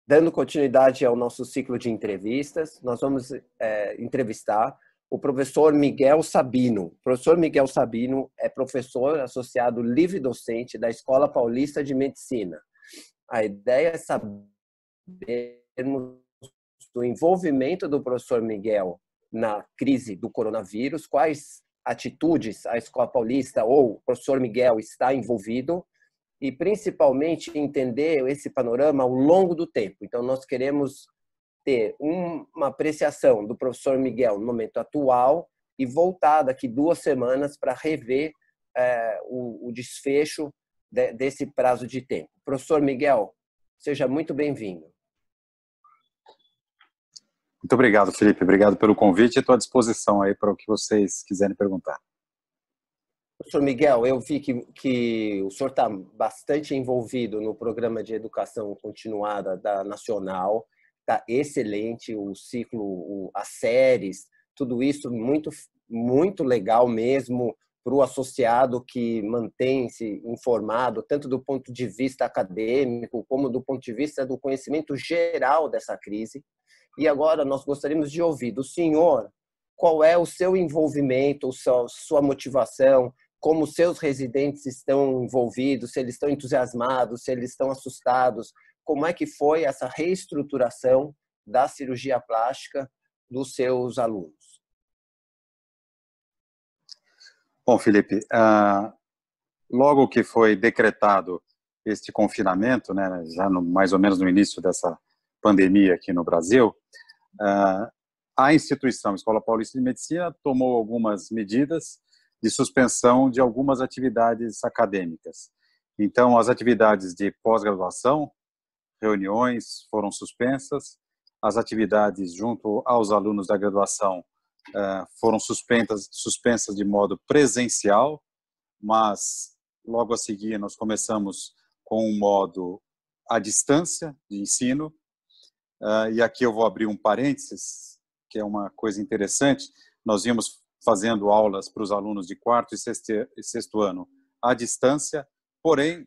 Dando continuidade ao nosso ciclo de entrevistas, nós vamos entrevistar o professor Miguel Sabino. O professor Miguel Sabino é professor associado livre-docente da Escola Paulista de Medicina. A ideia é sabermos do envolvimento do professor Miguel na crise do coronavírus, quais atitudes a Escola Paulista ou o professor Miguel está envolvido, e principalmente entender esse panorama ao longo do tempo. Então, nós queremos ter uma apreciação do professor Miguel no momento atual e voltar daqui 2 semanas para rever o desfecho desse prazo de tempo. Professor Miguel, seja muito bem-vindo. Muito obrigado, Felipe. Obrigado pelo convite e estou à disposição aí para o que vocês quiserem perguntar. Professor Miguel, eu vi que o senhor está bastante envolvido no programa de educação continuada da Nacional, está excelente o ciclo, as séries, tudo isso muito, muito legal mesmo para o associado que mantém-se informado, tanto do ponto de vista acadêmico, como do ponto de vista do conhecimento geral dessa crise. E agora nós gostaríamos de ouvir do senhor qual é o seu envolvimento, sua motivação, como os seus residentes estão envolvidos, se eles estão entusiasmados, se eles estão assustados, como é que foi essa reestruturação da cirurgia plástica dos seus alunos? Bom, Felipe, logo que foi decretado este confinamento, né, já mais ou menos no início dessa pandemia aqui no Brasil, a instituição Escola Paulista de Medicina tomou algumas medidas de suspensão de algumas atividades acadêmicas. Então, as atividades de pós-graduação, reuniões foram suspensas, as atividades junto aos alunos da graduação foram suspensas de modo presencial, mas logo a seguir nós começamos com um modo à distância de ensino, e aqui eu vou abrir um parênteses, que é uma coisa interessante. Nós vimos fazendo aulas para os alunos de 4º e 6º ano à distância, porém,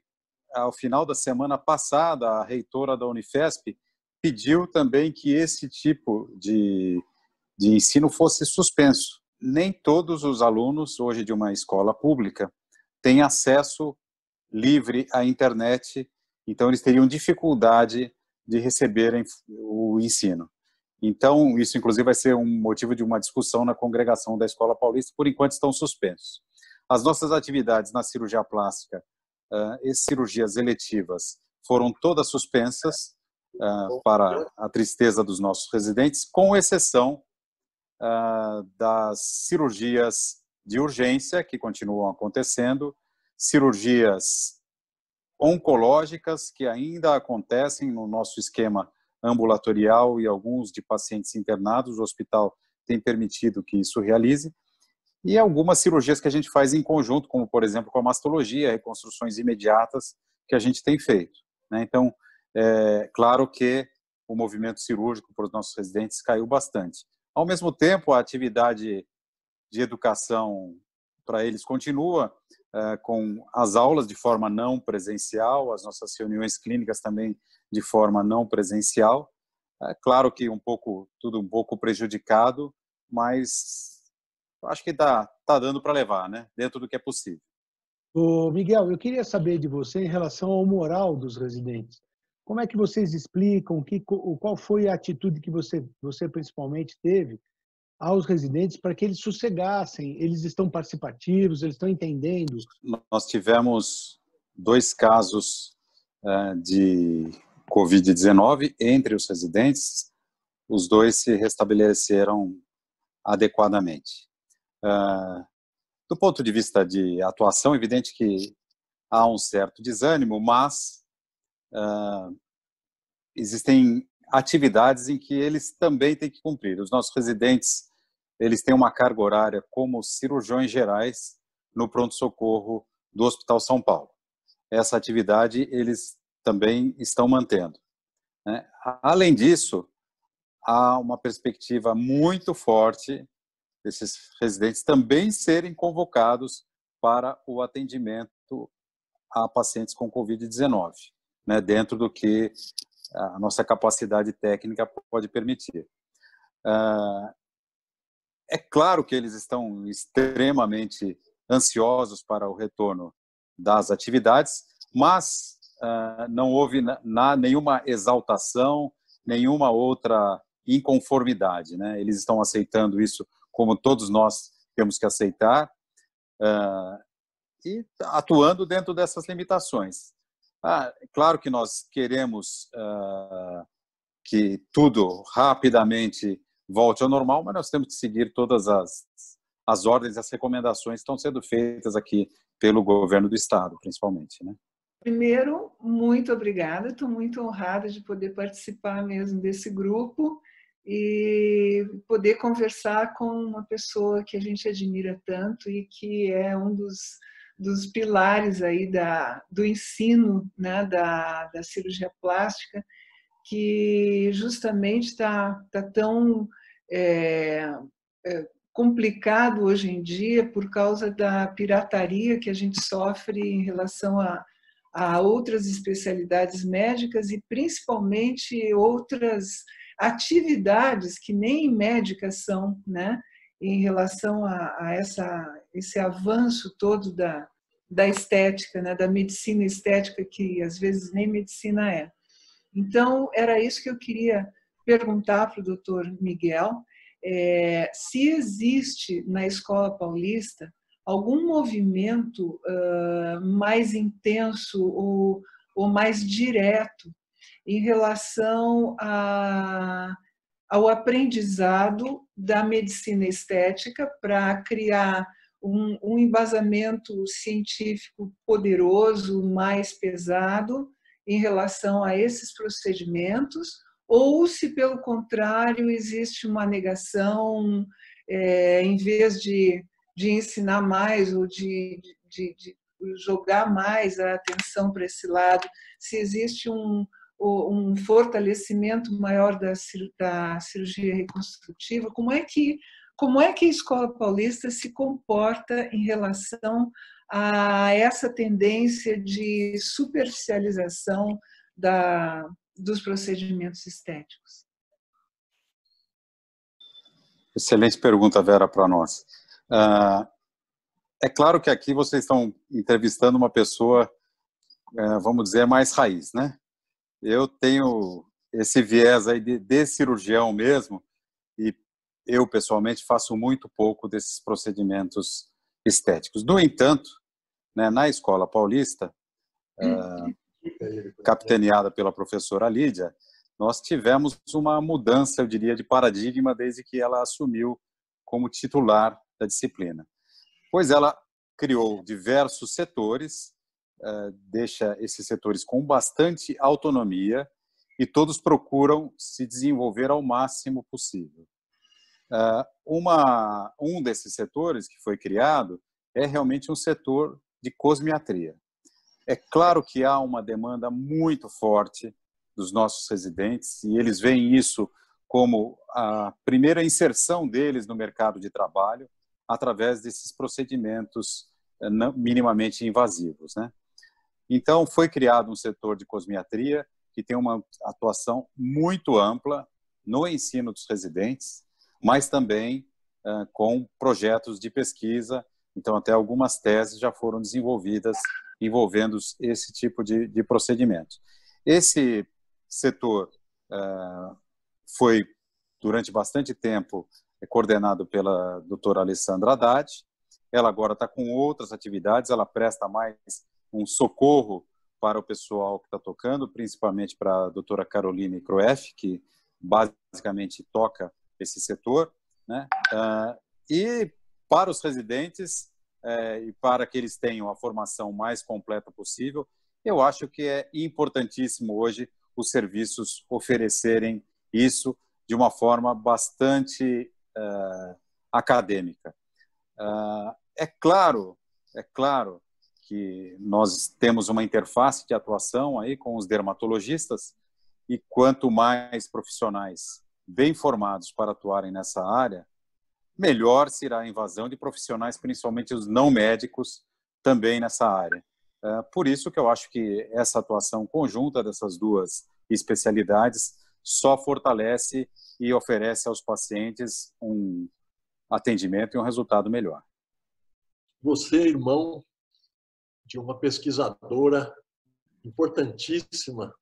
ao final da semana passada, a reitora da Unifesp pediu também que esse tipo de ensino fosse suspenso. Nem todos os alunos, hoje de uma escola pública, têm acesso livre à internet, então eles teriam dificuldade de receberem o ensino. Então, isso inclusive vai ser um motivo de uma discussão na congregação da Escola Paulista, por enquanto estão suspensos. As nossas atividades na cirurgia plástica e cirurgias eletivas foram todas suspensas, para a tristeza dos nossos residentes, com exceção das cirurgias de urgência, que continuam acontecendo, cirurgias oncológicas, que ainda acontecem no nosso esquema ambulatorial e alguns de pacientes internados, o hospital tem permitido que isso realize, e algumas cirurgias que a gente faz em conjunto, como, por exemplo, com a mastologia, reconstruções imediatas que a gente tem feito, né? Então, é claro que o movimento cirúrgico para os nossos residentes caiu bastante. Ao mesmo tempo, a atividade de educação para eles continua, com as aulas de forma não presencial, as nossas reuniões clínicas também de forma não presencial. É claro que tudo um pouco prejudicado, mas acho que tá dando para levar, né? Dentro do que é possível. Ô, Miguel, eu queria saber de você em relação ao moral dos residentes. Como é que vocês explicam, qual foi a atitude que você principalmente teve aos residentes para que eles sossegassem? Eles estão participativos, eles estão entendendo? Nós tivemos 2 casos de Covid-19 entre os residentes, os 2 se restabeleceram adequadamente. Do ponto de vista de atuação, é evidente que há um certo desânimo, mas existem atividades em que eles também têm que cumprir. Os nossos residentes, eles têm uma carga horária como cirurgiões gerais no pronto-socorro do Hospital São Paulo. Essa atividade eles também estão mantendo, né? Além disso, há uma perspectiva muito forte desses residentes também serem convocados para o atendimento a pacientes com Covid-19, né, dentro do que a nossa capacidade técnica pode permitir. É claro que eles estão extremamente ansiosos para o retorno das atividades, mas não houve nenhuma exaltação, nenhuma outra inconformidade, né? Eles estão aceitando isso como todos nós temos que aceitar e atuando dentro dessas limitações. Claro que nós queremos que tudo rapidamente volte ao normal, mas nós temos que seguir todas as ordens, as recomendações que estão sendo feitas aqui pelo governo do estado, principalmente, né? Primeiro, muito obrigada, estou muito honrada de poder participar mesmo desse grupo e poder conversar com uma pessoa que a gente admira tanto e que é um dos pilares aí do ensino, né, da cirurgia plástica, que justamente está tão complicado hoje em dia por causa da pirataria que a gente sofre em relação a outras especialidades médicas e principalmente outras atividades que nem médicas são, né? Em relação a esse avanço todo da estética, né? Da medicina estética, que às vezes nem medicina é. Então, era isso que eu queria perguntar para o doutor Miguel, se existe na Escola Paulista algum movimento mais intenso ou mais direto em relação ao aprendizado da medicina estética para criar um embasamento científico poderoso, mais pesado, em relação a esses procedimentos, ou se, pelo contrário, existe uma negação, em vez de ensinar mais ou de jogar mais a atenção para esse lado, se existe um fortalecimento maior da cirurgia reconstrutiva, como é que a Escola Paulista se comporta em relação a essa tendência de superficialização dos procedimentos estéticos? Excelente pergunta, Vera, para nós. É claro que aqui vocês estão entrevistando uma pessoa, vamos dizer, mais raiz, né? Eu tenho esse viés aí de cirurgião mesmo, e eu, pessoalmente, faço muito pouco desses procedimentos estéticos. No entanto, né, na Escola Paulista, capitaneada pela professora Lídia, nós tivemos uma mudança, eu diria, de paradigma desde que ela assumiu como titular da disciplina. Pois ela criou diversos setores, deixa esses setores com bastante autonomia e todos procuram se desenvolver ao máximo possível. Um desses setores que foi criado é realmente um setor de cosmiatria. É claro que há uma demanda muito forte dos nossos residentes e eles veem isso como a primeira inserção deles no mercado de trabalho através desses procedimentos minimamente invasivos, né? Então, foi criado um setor de cosmiatria que tem uma atuação muito ampla no ensino dos residentes, mas também com projetos de pesquisa. Então, até algumas teses já foram desenvolvidas envolvendo esse tipo de procedimentos. Esse setor foi, durante bastante tempo, coordenado pela doutora Alessandra Haddad. Ela agora está com outras atividades, ela presta mais um socorro para o pessoal que está tocando, principalmente para a doutora Caroline Croef, que basicamente toca esse setor, né? E para os residentes, e para que eles tenham a formação mais completa possível, eu acho que é importantíssimo hoje os serviços oferecerem isso de uma forma bastante acadêmica. É claro que nós temos uma interface de atuação aí com os dermatologistas e quanto mais profissionais bem formados para atuarem nessa área, melhor será a invasão de profissionais, principalmente os não médicos, também nessa área. Por isso que eu acho que essa atuação conjunta dessas duas especialidades, só fortalece e oferece aos pacientes um atendimento e um resultado melhor. Você é irmão de uma pesquisadora importantíssima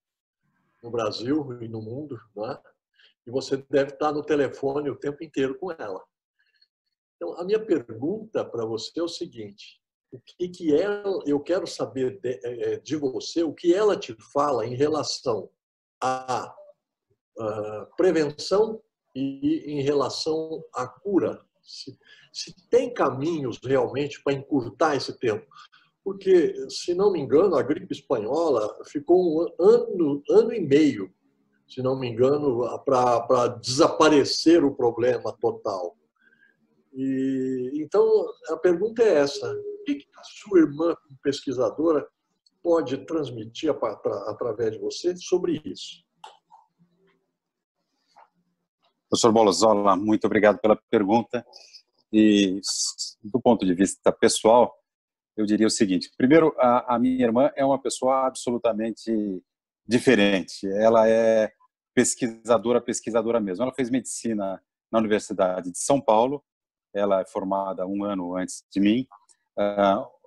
no Brasil e no mundo, não é? E você deve estar no telefone o tempo inteiro com ela. Então, a minha pergunta para você é o seguinte: eu quero saber de você o que ela te fala em relação à prevenção e em relação à cura. Se tem caminhos realmente para encurtar esse tempo. Porque, se não me engano, a gripe espanhola ficou um ano e meio, se não me engano, para desaparecer o problema total. Então, a pergunta é essa: o que a sua irmã, pesquisadora, pode transmitir através de você sobre isso? Professor Bolzola, muito obrigado pela pergunta. E, do ponto de vista pessoal, eu diria o seguinte: primeiro, a minha irmã é uma pessoa absolutamente diferente. Ela é pesquisadora mesmo. Ela fez medicina na Universidade de São Paulo. Ela é formada um ano antes de mim.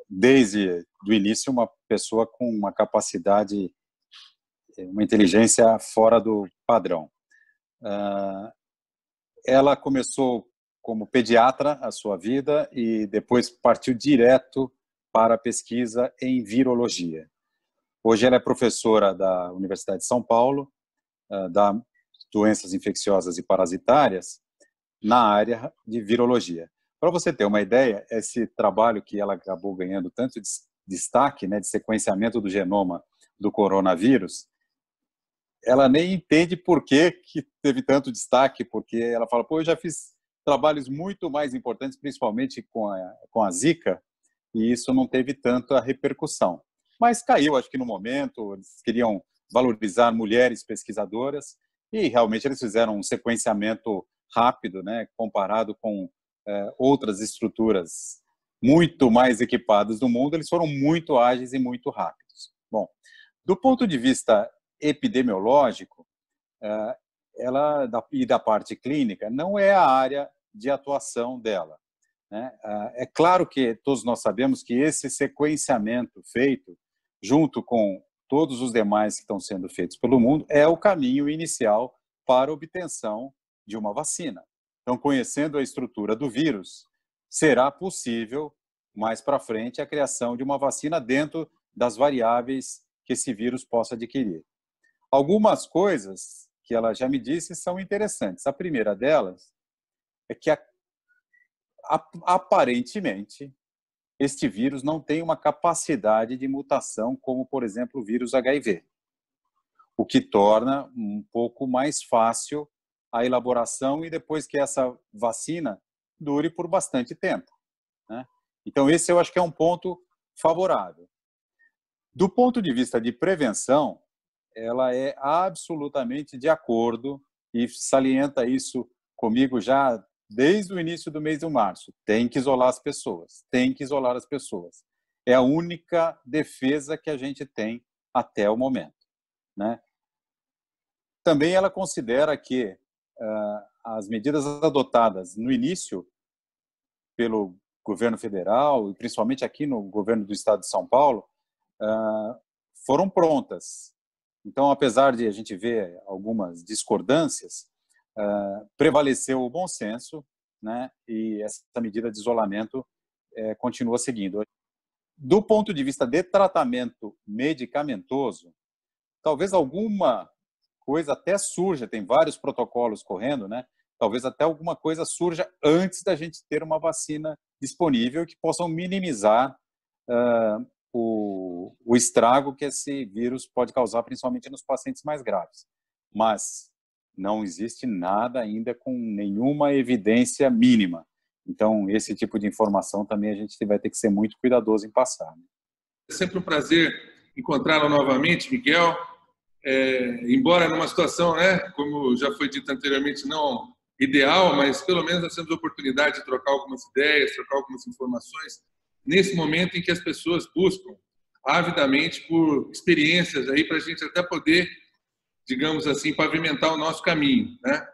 Desde o início, uma pessoa com uma capacidade, uma inteligência fora do padrão. Ela começou como pediatra a sua vida e depois partiu direto para a pesquisa em virologia. Hoje ela é professora da Universidade de São Paulo, da doenças infecciosas e parasitárias, na área de virologia. Para você ter uma ideia, esse trabalho que ela acabou ganhando tanto destaque, né, de sequenciamento do genoma do coronavírus, ela nem entende por que teve tanto destaque, porque ela fala: pô, eu já fiz trabalhos muito mais importantes, principalmente com a Zika, e isso não teve tanta repercussão. Mas caiu, acho que no momento, eles queriam valorizar mulheres pesquisadoras, e realmente eles fizeram um sequenciamento rápido, né, comparado com outras estruturas muito mais equipadas do mundo. Eles foram muito ágeis e muito rápidos. Bom, do ponto de vista epidemiológico, ela, e da parte clínica, não é a área de atuação dela, né? É claro que todos nós sabemos que esse sequenciamento feito, junto com todos os demais que estão sendo feitos pelo mundo, é o caminho inicial para a obtenção de uma vacina. Então, conhecendo a estrutura do vírus, será possível, mais para frente, a criação de uma vacina dentro das variáveis que esse vírus possa adquirir. Algumas coisas que ela já me disse são interessantes. A primeira delas é que, aparentemente, este vírus não tem uma capacidade de mutação como, por exemplo, o vírus HIV, o que torna um pouco mais fácil a elaboração e depois que essa vacina dure por bastante tempo, né? Então, esse eu acho que é um ponto favorável. Do ponto de vista de prevenção, ela é absolutamente de acordo e salienta isso comigo já desde o início do mês de março. Tem que isolar as pessoas, tem que isolar as pessoas. É a única defesa que a gente tem até o momento, né? Também ela considera que as medidas adotadas no início pelo governo federal e principalmente aqui no governo do estado de São Paulo foram prontas. Então, apesar de a gente ver algumas discordâncias, prevaleceu o bom senso, né? E essa medida de isolamento continua seguindo. Do ponto de vista de tratamento medicamentoso, talvez alguma coisa até surja, tem vários protocolos correndo, né? Talvez até alguma coisa surja antes da gente ter uma vacina disponível que possam minimizar o estrago que esse vírus pode causar, principalmente nos pacientes mais graves. Mas não existe nada ainda com nenhuma evidência mínima. Então, esse tipo de informação também a gente vai ter que ser muito cuidadoso em passar, né? É sempre um prazer encontrá-lo novamente, Miguel. Embora numa situação, né, como já foi dito anteriormente, não ideal, mas pelo menos nós temos a oportunidade de trocar algumas ideias, trocar algumas informações, nesse momento em que as pessoas buscam avidamente por experiências aí para a gente até poder digamos assim, pavimentar o nosso caminho, né?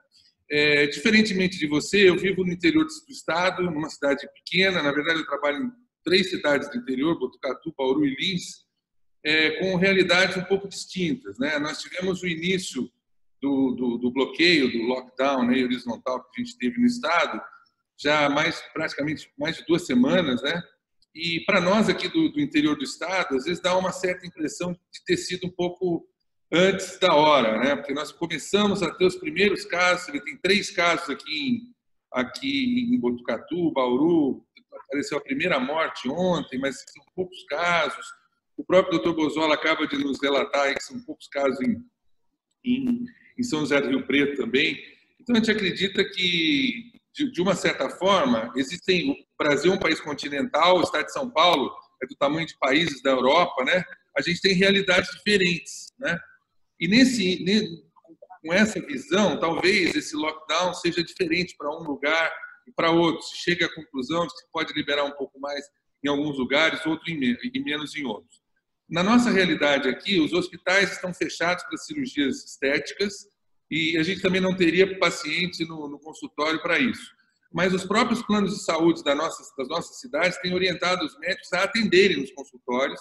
Diferentemente de você, eu vivo no interior do estado, numa cidade pequena. Na verdade, eu trabalho em 3 cidades do interior, Botucatu, Bauru e Lins, com realidades um pouco distintas, né? Nós tivemos o início do bloqueio, do lockdown, né, horizontal que a gente teve no estado, já praticamente mais de 2 semanas, né? E para nós aqui do interior do estado, às vezes dá uma certa impressão de ter sido um pouco antes da hora, né? Porque nós começamos a ter os primeiros casos. Tem 3 casos aqui em Botucatu, Bauru. Apareceu a primeira morte ontem, mas são poucos casos. O próprio Dr. Bozola acaba de nos relatar que são poucos casos em São José do Rio Preto também. Então a gente acredita que, de uma certa forma, o Brasil é um país continental, o estado de São Paulo é do tamanho de países da Europa, né? A gente tem realidades diferentes, né? E com essa visão, talvez esse lockdown seja diferente para um lugar e para outro. Se chega à conclusão de que se pode liberar um pouco mais em alguns lugares, e menos em outros. Na nossa realidade aqui, os hospitais estão fechados para cirurgias estéticas e a gente também não teria paciente no consultório para isso. Mas os próprios planos de saúde das nossas cidades têm orientado os médicos a atenderem nos consultórios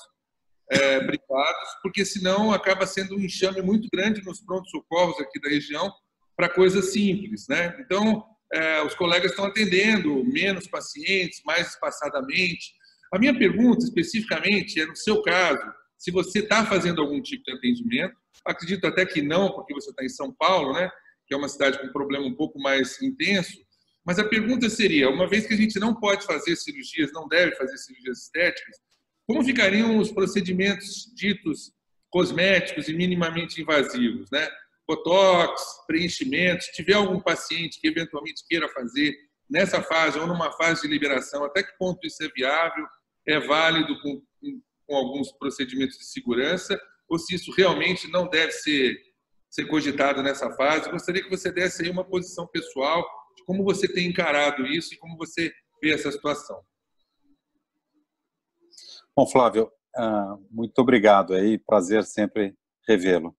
privados, porque senão acaba sendo um enxame muito grande nos prontos-socorros aqui da região para coisas simples, né? Então, os colegas estão atendendo menos pacientes, mais espaçadamente. A minha pergunta, especificamente, no seu caso, se você está fazendo algum tipo de atendimento. Acredito até que não, porque você está em São Paulo, né? Que é uma cidade com um problema um pouco mais intenso. Mas a pergunta seria, uma vez que a gente não pode fazer cirurgias, não deve fazer cirurgias estéticas, como ficariam os procedimentos ditos cosméticos e minimamente invasivos, né? Botox, preenchimentos. Se tiver algum paciente que eventualmente queira fazer nessa fase ou numa fase de liberação, até que ponto isso é viável, é válido com alguns procedimentos de segurança, ou se isso realmente não deve ser cogitado nessa fase. Eu gostaria que você desse aí uma posição pessoal de como você tem encarado isso e como você vê essa situação. Bom, Flávio, muito obrigado aí, prazer sempre revê-lo.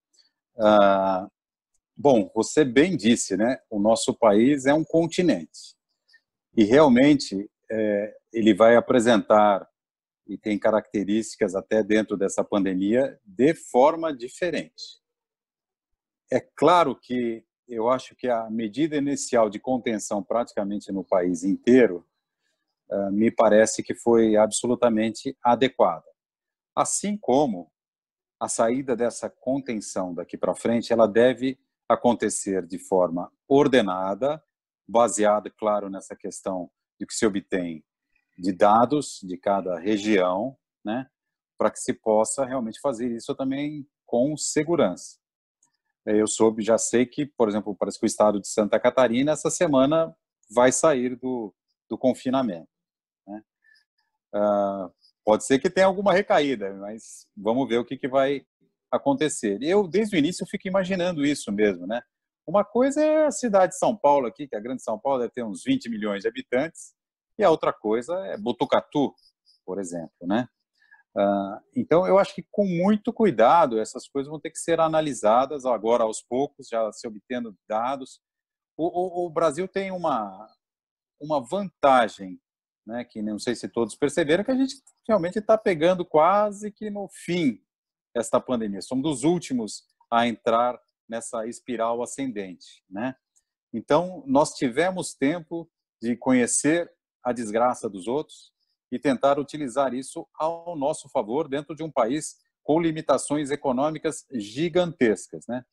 Bom, você bem disse, né? O nosso país é um continente e realmente ele vai apresentar e tem características até dentro dessa pandemia de forma diferente. É claro que eu acho que a medida inicial de contenção praticamente no país inteiro me parece que foi absolutamente adequada. Assim como a saída dessa contenção daqui para frente, ela deve acontecer de forma ordenada, baseada, claro, nessa questão de que se obtém de dados de cada região, né, para que se possa realmente fazer isso também com segurança. Eu já sei que, por exemplo, parece que o estado de Santa Catarina, essa semana, vai sair do confinamento, né? Pode ser que tenha alguma recaída, mas vamos ver o que vai acontecer. Eu, desde o início, fico imaginando isso mesmo, né? Uma coisa é a cidade de São Paulo aqui, que a grande São Paulo deve ter uns 20 milhões de habitantes, e a outra coisa é Botucatu, por exemplo, né? Então, eu acho que com muito cuidado essas coisas vão ter que ser analisadas agora aos poucos, já se obtendo dados. O Brasil tem uma vantagem, né, que não sei se todos perceberam, que a gente realmente está pegando quase que no fim esta pandemia. Somos dos últimos a entrar nessa espiral ascendente, né? Então, nós tivemos tempo de conhecer a desgraça dos outros e tentar utilizar isso ao nosso favor dentro de um país com limitações econômicas gigantescas, né?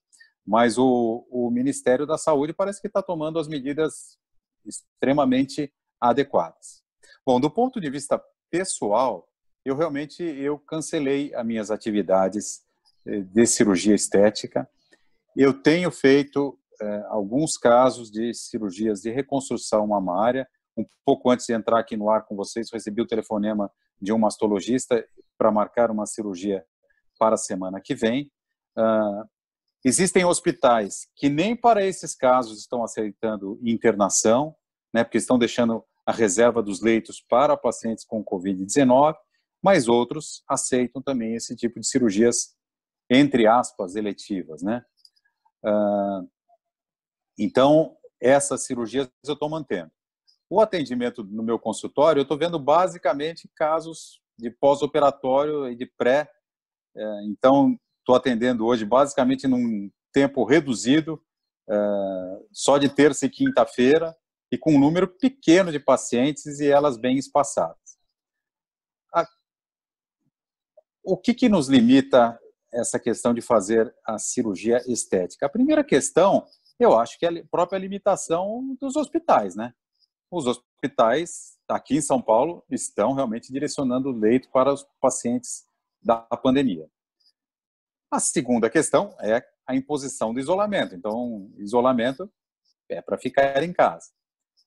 Mas o Ministério da Saúde parece que está tomando as medidas extremamente adequadas. Bom, do ponto de vista pessoal, eu cancelei as minhas atividades de cirurgia estética. Eu tenho feito alguns casos de cirurgias de reconstrução mamária. Um pouco antes de entrar aqui no ar com vocês, recebi o telefonema de um mastologista para marcar uma cirurgia para a semana que vem. Existem hospitais que nem para esses casos estão aceitando internação, né, porque estão deixando a reserva dos leitos para pacientes com Covid-19, mas outros aceitam também esse tipo de cirurgias, entre aspas, eletivas, né? Então, essas cirurgias eu estou mantendo. O atendimento no meu consultório, eu estou vendo basicamente casos de pós-operatório e de pré. Então, estou atendendo hoje basicamente num tempo reduzido, só de terça e quinta-feira, e com um número pequeno de pacientes e elas bem espaçadas. O que nos limita essa questão de fazer a cirurgia estética? A primeira questão, eu acho que é a própria limitação dos hospitais, né? Os hospitais aqui em São Paulo estão realmente direcionando o leito para os pacientes da pandemia. A segunda questão é a imposição do isolamento. Então, isolamento é para ficar em casa.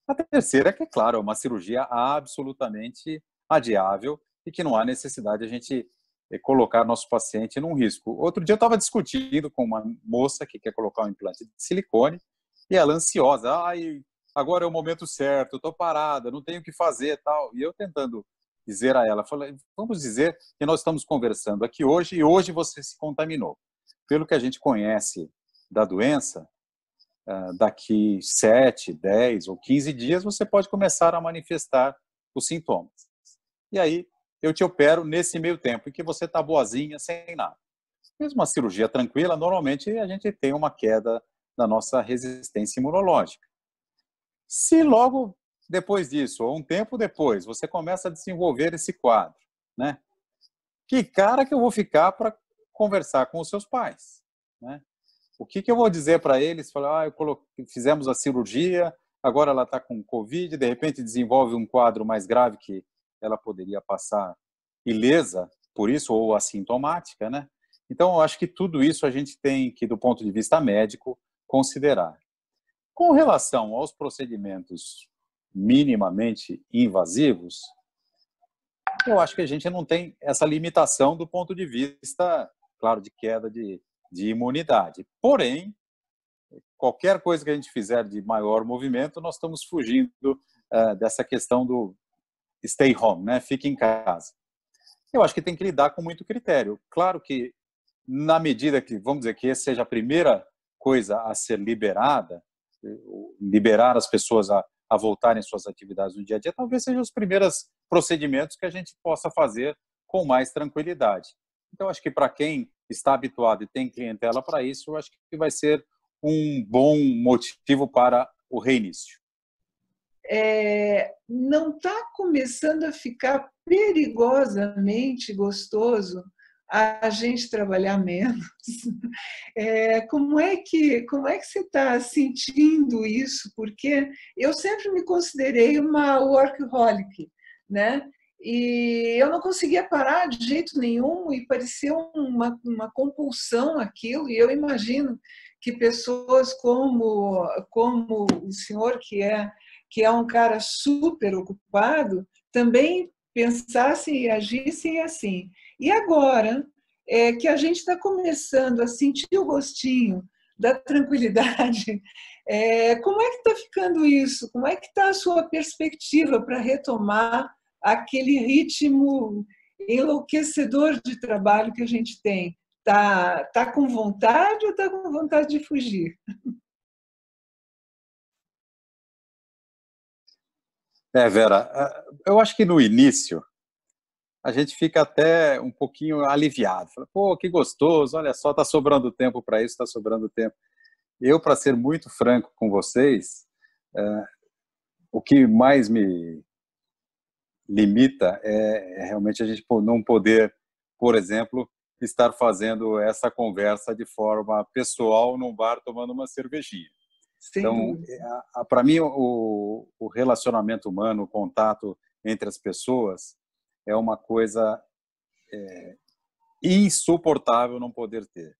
A terceira é que, claro, é uma cirurgia absolutamente adiável e que não há necessidade de a gente colocar nosso paciente num risco. Outro dia eu estava discutindo com uma moça que quer colocar um implante de silicone e ela ansiosa, agora é o momento certo, eu estou parada, não tenho o que fazer, tal. E eu tentando dizer a ela, falei, vamos dizer que nós estamos conversando aqui hoje e hoje você se contaminou. Pelo que a gente conhece da doença, daqui 7, 10 ou 15 dias você pode começar a manifestar os sintomas. E aí eu te opero nesse meio tempo em que você está boazinha, sem nada. Mesmo uma cirurgia tranquila, normalmente a gente tem uma queda da nossa resistência imunológica. Se logo depois disso, ou um tempo depois, você começa a desenvolver esse quadro, né? Que cara que eu vou ficar para conversar com os seus pais, né? O que eu vou dizer para eles? Falar, fizemos a cirurgia, agora ela está com Covid, de repente desenvolve um quadro mais grave que ela poderia passar ilesa por isso, ou assintomática, né? Então, eu acho que tudo isso a gente tem que, do ponto de vista médico, considerar. Com relação aos procedimentos minimamente invasivos, eu acho que a gente não tem essa limitação do ponto de vista, claro, de queda de imunidade. Porém, qualquer coisa que a gente fizer de maior movimento, nós estamos fugindo dessa questão do stay home, né? Fique em casa. Eu acho que tem que lidar com muito critério. Claro que, na medida que, vamos dizer, que essa seja a primeira coisa a ser liberada, liberar as pessoas a voltarem às suas atividades no dia a dia, talvez sejam os primeiros procedimentos que a gente possa fazer com mais tranquilidade. Então, acho que para quem está habituado e tem clientela para isso, eu acho que vai ser um bom motivo para o reinício. Não está começando a ficar perigosamente gostoso a gente trabalhar menos? Como é que você está sentindo isso? Porque eu sempre me considerei uma workaholic, né? E eu não conseguia parar de jeito nenhum e parecia uma compulsão aquilo. E eu imagino que pessoas como o senhor, que é um cara super ocupado, também pensassem e agissem assim. E agora que a gente está começando a sentir o gostinho da tranquilidade, como é que está ficando isso? Como é que está a sua perspectiva para retomar aquele ritmo enlouquecedor de trabalho que a gente tem? Tá com vontade ou está com vontade de fugir? Vera, eu acho que no início a gente fica até um pouquinho aliviado. Fala, pô, que gostoso, olha só, está sobrando tempo para isso, está sobrando tempo. Eu, para ser muito franco com vocês, o que mais me limita é realmente a gente não poder, por exemplo, estar fazendo essa conversa de forma pessoal num bar tomando uma cervejinha. Então, para mim, o relacionamento humano, o contato entre as pessoas é uma coisa insuportável não poder ter,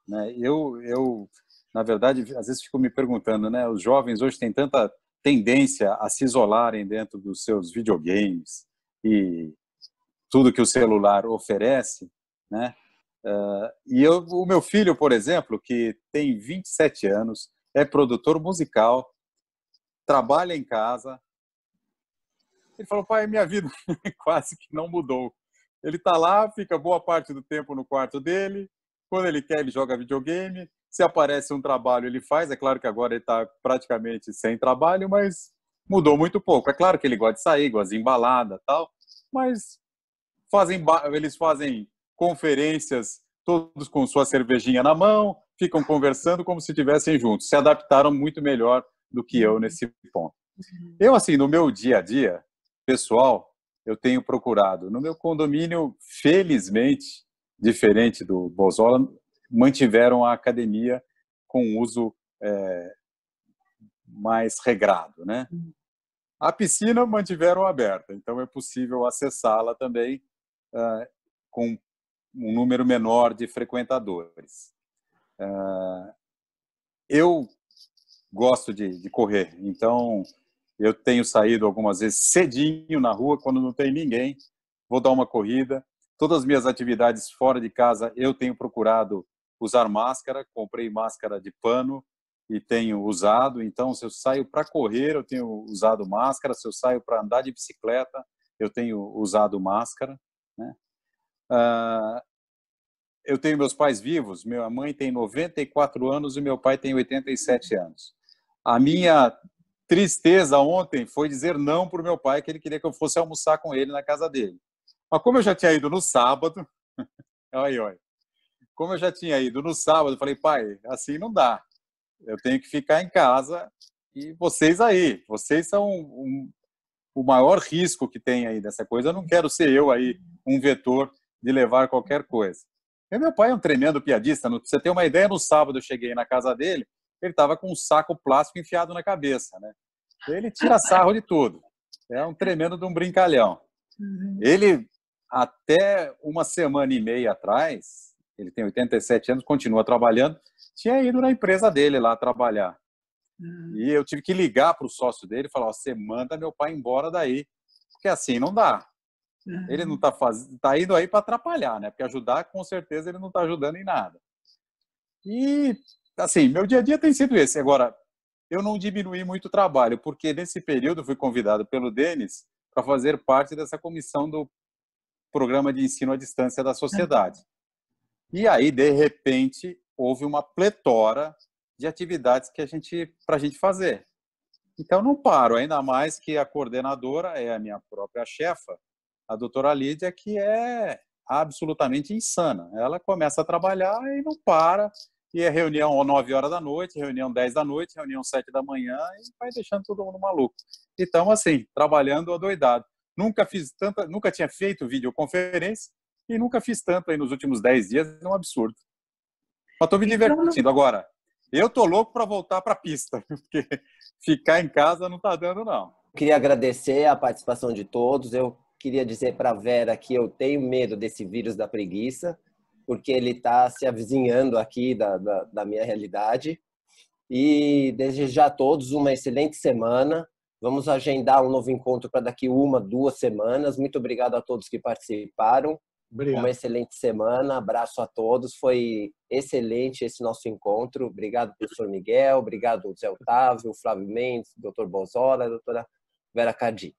né? Eu, na verdade, às vezes fico me perguntando, né? Os jovens hoje têm tanta tendência a se isolarem dentro dos seus videogames e tudo que o celular oferece, né? E o meu filho, por exemplo, que tem 27 anos, é produtor musical, trabalha em casa. Ele falou, pai, minha vida quase que não mudou. Ele está lá, fica boa parte do tempo no quarto dele. Quando ele quer, ele joga videogame. Se aparece um trabalho, ele faz. É claro que agora ele está praticamente sem trabalho, mas mudou muito pouco. É claro que ele gosta de sair, gosta de embalada, tal, mas eles fazem conferências, todos com sua cervejinha na mão, ficam conversando como se estivessem juntos. Se adaptaram muito melhor do que eu nesse ponto. Eu, assim, no meu dia a dia, pessoal, eu tenho procurado. No meu condomínio, felizmente, diferente do Bozola, mantiveram a academia com uso mais regrado, né? A piscina mantiveram aberta, então é possível acessá-la também com um número menor de frequentadores. Eu gosto de correr, então eu tenho saído algumas vezes cedinho na rua, quando não tem ninguém, vou dar uma corrida. Todas as minhas atividades fora de casa, eu tenho procurado usar máscara, comprei máscara de pano e tenho usado. Então, se eu saio para correr, eu tenho usado máscara. Se eu saio para andar de bicicleta, eu tenho usado máscara, né? Eu tenho meus pais vivos. Minha mãe tem 94 anos e meu pai tem 87 anos. A minha tristeza ontem foi dizer não para o meu pai, que ele queria que eu fosse almoçar com ele na casa dele. Mas como eu já tinha ido no sábado, como eu já tinha ido no sábado, eu falei, pai, assim não dá. Eu tenho que ficar em casa e vocês aí. Vocês são o maior risco que tem aí dessa coisa. Eu não quero ser eu aí um vetor de levar qualquer coisa. E meu pai é um tremendo piadista. Pra você ter uma ideia, no sábado eu cheguei na casa dele, ele estava com um saco plástico enfiado na cabeça, né? Ele tira sarro de tudo. É um tremendo de um brincalhão. Ele, até uma semana e meia atrás, ele tem 87 anos, continua trabalhando, tinha ido na empresa dele lá trabalhar. E eu tive que ligar para o sócio dele e falar, você manda meu pai embora daí, porque assim não dá. Ele não tá indo aí para atrapalhar, né? Porque ajudar, com certeza, ele não está ajudando em nada. E, assim, meu dia a dia tem sido esse. Agora, eu não diminuí muito o trabalho, porque nesse período eu fui convidado pelo Denis para fazer parte dessa comissão do Programa de Ensino à Distância da Sociedade. E aí, de repente, houve uma pletora de atividades para a gente fazer. Então, não paro, ainda mais que a coordenadora é a minha própria chefa, a doutora Lídia, que é absolutamente insana. Ela começa a trabalhar e não para, e é reunião às 9 horas da noite, reunião 10 da noite, reunião 7 da manhã, e vai deixando todo mundo maluco. Então, assim, trabalhando adoidado. Nunca tinha feito videoconferência e nunca fiz tanto aí nos últimos 10 dias, é um absurdo. Mas estou me divertindo. Agora, eu estou louco para voltar para a pista, porque ficar em casa não está dando, não. Queria agradecer a participação de todos. Eu queria dizer para a Vera que eu tenho medo desse vírus da preguiça, porque ele está se avizinhando aqui da minha realidade. E desejar a todos uma excelente semana. Vamos agendar um novo encontro para daqui 2 semanas. Muito obrigado a todos que participaram. Obrigado. Uma excelente semana. Abraço a todos. Foi excelente esse nosso encontro. Obrigado, professor Miguel. Obrigado, Zé Otávio, Flávio Mendes, doutor Bozola, doutora Vera Cardi.